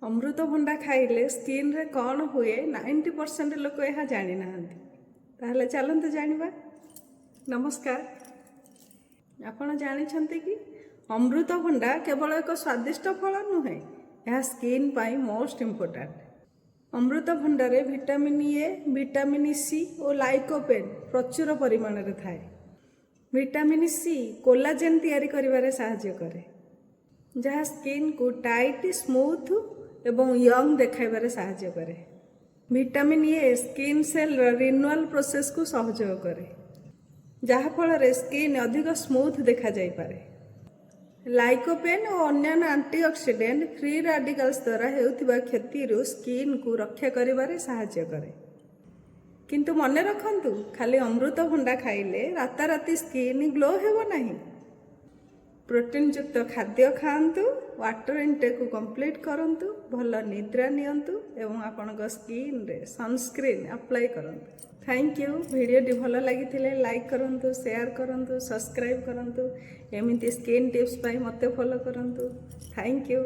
अमृतभंडा खाइले स्किन रे कौन हुए 90% लोक यह जानी ना। ताहले चलते जानिबा। नमस्कार। आपण जानिछन्ते कि अमृतभंडा केवल एक स्वादिष्ट फल नुहे, यह स्किन पाई मोस्ट इम्पोर्टेंट। अमृतभंडारे विटामिन ए, विटामिन सी और लाइकोपेन प्रचुर परिमाण रे थाए। विटामिन सी कोलाजेन तैयारी करिबारे सहायता करे, जहाँ स्किन को टाइट, स्मूथ एवं यंग देखाइबारे सहायता करे। Vitamin A skin cell renewal process को सहयोग करे, जहाँ फल स्किन अधिक स्मूथ देखा जाय पारे। लाइकोपेन और अन्य एंटीऑक्सीडेंट फ्री रेडिकल्स द्वारा हेउथिबा क्षति स्किन को रक्षा करिबारे सहायता करे। किंतु मने रखंतु, खाली अमृतभंडा खाइले राताराती स्किन ग्लो हेबो नहीं। प्रोटीन युक्त खाद्य खाआंतु, वाटर इनटेक को कंप्लीट करंतु, भल निद्रा नियंतु एवं आपनक स्किन रे सनस्क्रीन अप्लाई करंतु। Thank you. वीडियो भल लगी लाइक करंतु, शेयर करंतु, सब्सक्राइब करंतु। एमिति स्किन टिप्स पाई मते फॉलो करंतु। Thank you.